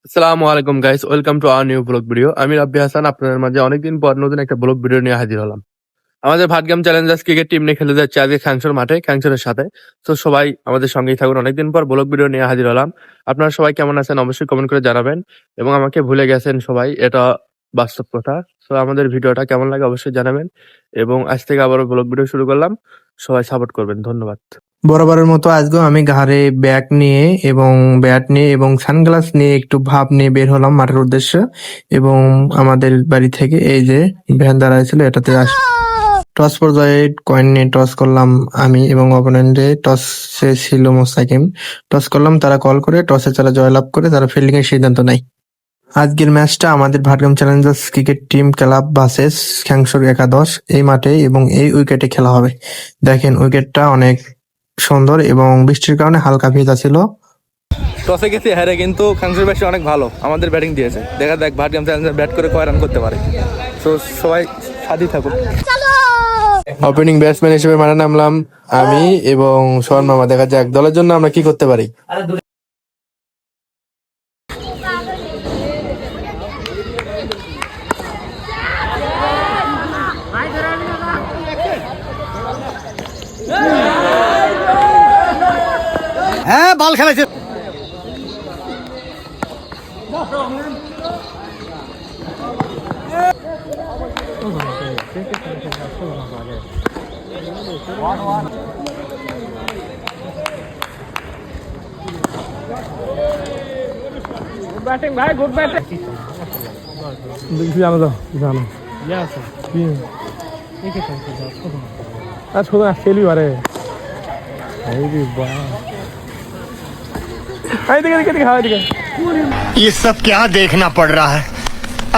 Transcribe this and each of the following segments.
আসসালামু আলাইকুম guys, welcome to our new blog video. আমি রাব্বি হাসান আপনাদের মাঝে অনেকদিন পর নতুন একটা ব্লগ ভিডিও নিয়ে হাজির হলাম। আমাদের ভাটগ্রাম চ্যালেঞ্জার্স ক্রিকেট টিম নিয়ে খেলে যাচ্ছে আজকে খ্যাংশোর মাঠে খ্যাংশোরের সাথে। তো সবাই আমাদের সঙ্গেই থাকুন, অনেকদিন পর ব্লগ ভিডিও নিয়ে হাজির হলাম। আপনারা সবাই কেমন আছেন অবশ্যই কমেন্ট করে জানাবেন, এবং আমাকে ভুলে গেছেন সবাই, এটা বাস্তব কথা। তো আমাদের ভিডিওটা কেমন লাগে অবশ্যই জানাবেন, এবং আজ থেকে আবারও ব্লগ ভিডিও শুরু করলাম। সবাই সাপোর্ট করবেন, ধন্যবাদ। বরাবরের মতো আজকেও আমি ঘাড়ে ব্যাগ নিয়ে এবং ব্যাট নিয়ে এবং সানগ্লাস নিয়ে একটু ভাব নিয়ে বের হলাম মাঠের উদ্দেশ্যে। এবং আমাদের বাড়ি থেকে এই যে ভ্যান দাঁড়ায় ছিল এটাতে টস পর্যায়ে কয়েন নিয়ে টস করলাম আমি, এবং অপোনেন্টে টসে ছিল মোস্তাকিম। টস করলাম, তারা কল করে টসে তারা জয়লাভ করে তারা ফিল্ডিং এর সিদ্ধান্ত নেয়। আজকের ম্যাচটা আমাদের Bhatgram challengers cricket team club versus Khyangshor একাদশ এই মাঠে এবং এই উইকেটে খেলা হবে। দেখেন উইকেটটা অনেক সুন্দর এবং বৃষ্টির কারণে হালকা ভেজা ছিল। টসে গেছি হেরে, কিন্তু খ্যাংশোর ব্যাটস অনেক ভালো আমাদের ব্যাটিং দিয়েছে। দেখা যাক ভাটগ্রাম চ্যালেঞ্জার্স ব্যাট করে কয় রান করতে পারে। তো সবাই সাথী থাকুন। ওপেনিং ব্যাটসম্যান হিসেবে মাঠে নামলাম আমি এবং সোহান মামা। দেখা যাক দলের জন্য আমরা কি করতে পারি। হ্যাঁ বল খেলাইছে। গুড ব্যাটিং ভাই, গুড ব্যাটিং। জানো তো জানো কি আর শুধু খেলি পারে। ये सब क्या देखना पड़ रहा है।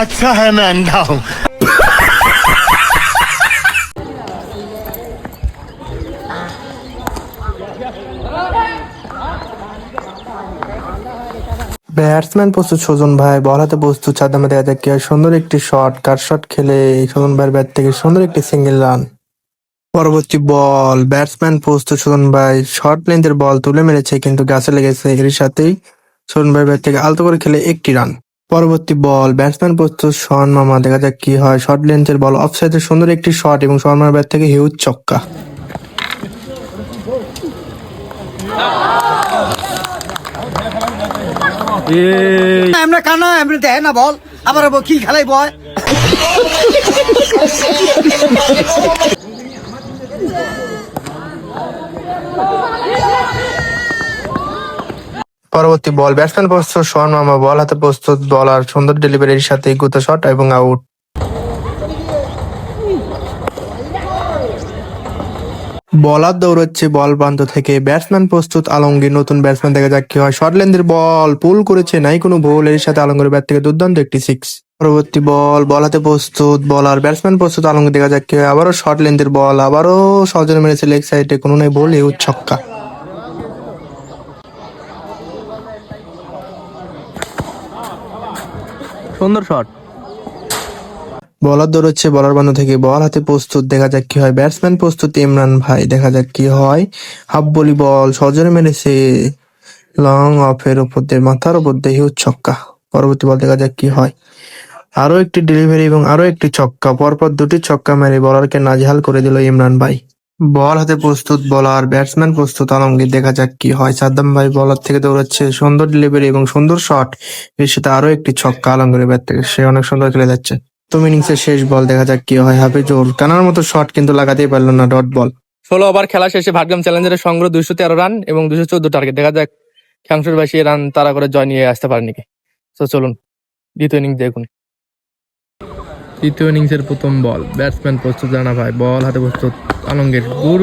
अच्छा है मैं अंधा हूँ। ব্যাটসম্যান প্রস্তুত সুজন ভাই, বল হাতে প্রস্তুত সাদ্দামে। দেখা যাক কি হয়। সুন্দর একটি শট, কাট শট খেলে সুজন ভাইয়ের ব্যাট থেকে সুন্দর একটি সিঙ্গেল রান। পরবর্তী বল, ব্যাটসম্যান প্রস্তুত সুজন ভাই, শর্ট লেন্থের বল তুলে মেরেছে কিন্তু গাছে লেগেছে। এর সাথেই সুজন ভাইয়ের ব্যাট থেকে আলতো করে খেলে একটি রান। পরবর্তী বল, ব্যাটসম্যান প্রস্তুত সোহান মামা। দেখা যাক কি হয়। শর্ট লেন্থের বল, অফ সাইডে সুন্দর একটি শট এবং সোহান মামার ব্যাট থেকে হিউজ ছক্কা। আমরা কানা এমনি দেয় না বল, আবার কি খেলাই বয়। পরবর্তী বল, ব্যাটসম্যান প্রস্তুত সোহান মামা, বল হাতে প্রস্তুত, বলার সুন্দর ডেলিভারির সাথে গুতা শট এবং আউট। বলার দৌড়চ্ছে বল প্রান্ত থেকে। ব্যাটসম্যান প্রস্তুত আলমগীর, নতুন ব্যাটসম্যান। দেখা যাক কি হয়। শর্ট লেন্থের বল পুল করেছে, নাই কোনো ভুল। এর সাথে আলমগীরের ব্যাট থেকে দুর্দান্ত একটি সিক্স। পরবর্তী বল, বল হাতে প্রস্তুত বলার, ব্যাটসম্যান প্রস্তুত আলমগীর। দেখা যাক কি হয়। আবারও শর্ট লেন্থের বল, আবারও সজনে মেরেছে লেগ সাইডে, কোনো নাই বল, হিউজ ছক্কা। সুন্দর শট। বলার দৌড়চ্ছে বলার বান্ধব থেকে। বল হাতে প্রস্তুত, দেখা যাক কি হয়। ব্যাটসম্যান প্রস্তুত ইমরান ভাই। দেখা যাক কি হয়। হাফ বলি বল সজনে মেরেছে লং অফের উপর দিয়ে, মাথার উপর দিয়ে, হিউজ ছক্কা। পরবর্তী বল, দেখা যাক কি হয়। আরো একটি ডেলিভারি এবং আরো একটি ছক্কা। পরপর দুটি ছক্কা মেরে বলারকে নাজেহাল করে দিল ইমরান ভাই। বল হাতে প্রস্তুত বলার, ব্যাটসম্যান প্রস্তুত আলমগীর। দেখা যাক কি হয়। সাদ্দাম ভাই বলার থেকে দৌড়াচ্ছে, সুন্দর ডেলিভারি এবং সুন্দর শট। এর সাথে আরো একটি ছক্কা আলমগীরের ব্যাট থেকে। সে অনেক সুন্দর খেলে যাচ্ছে। প্রথম ইনিংসের শেষ বল, দেখা যাক কি হয়। হাফিজুর কানার মতো শট কিন্তু লাগাতেই পারলো না, ডট বল। 16 ওভার খেলা শেষে ভাটগ্রাম চ্যালেঞ্জারের সংগ্রহ 213 রান এবং 214 টার্গেট। দেখা যাক খ্যাংশোর বাসী রান তারা করে জয় নিয়ে আসতে পারেনি কি। তো চলুন দ্বিতীয় ইনিংস দেখুন। তৃতীয় ইনিংসের প্রথম বল, ব্যাটসম্যান প্রস্তুত রানা ভাই, বল হাতে প্রস্তুত আলমগীর। গুড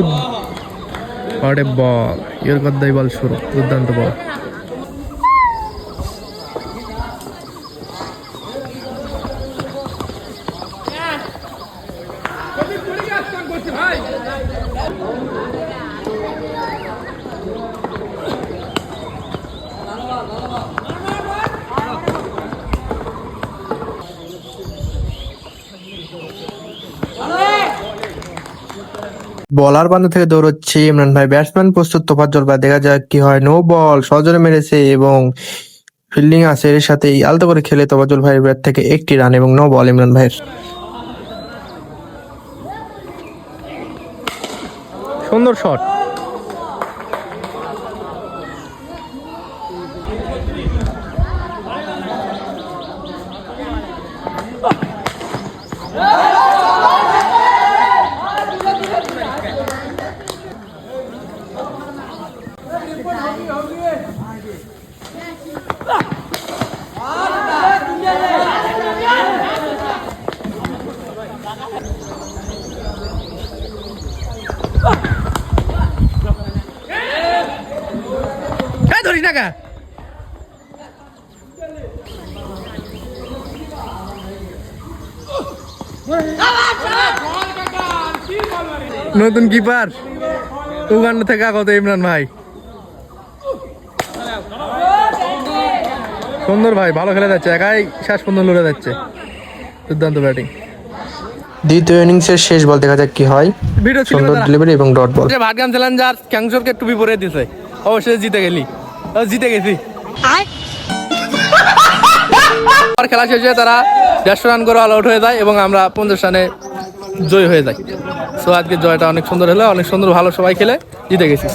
বল, এর গদ্দাই বল শুরু, দুর্দান্ত বল। বলার বান্ধব থেকে দৌড়চ্ছে ইমরান ভাই, ব্যাটসম্যান প্রস্তুত তোফাজ্জল ভাই। দেখা যাক কি হয়। নো বল, সজোরে মেরেছে এবং ফিল্ডিং আছে এর সাথে আলতো করে খেলে তোবাজুল ভাইয়ের ব্যাট থেকে একটি রান এবং 9 বল ইমরান ভাইয়ের। সুন্দর শট। ধরিস না কা নতুন কিপার উগান্ডা থেকে আগত ইমরান ভাই। সুন্দর ভাই, ভালো খেলে যাচ্ছে, একাই শেষ পর্যন্ত লড়ে যাচ্ছে, দুর্দান্ত ব্যাটিং। দ্বিতীয় ইনিংসের শেষ বল দেখা যাক কি হয়। ভিডিও ছিল সুন্দর ডেলিভারি এবং ডট বল। ভাটগাম চ্যালেঞ্জার ক্যাংশরকে টুপি পরে দিছে, অবশ্যই জিতে গেলি, জিতে গেছি। খেলা শেষে তারা 150 রান করে অল আউট হয়ে যায় এবং আমরা 50 রানে জয় হয়ে যাই। সো আজকে জয়টা অনেক সুন্দর হলো, অনেক সুন্দর, ভালো সবাই খেলে জিতে গেছি।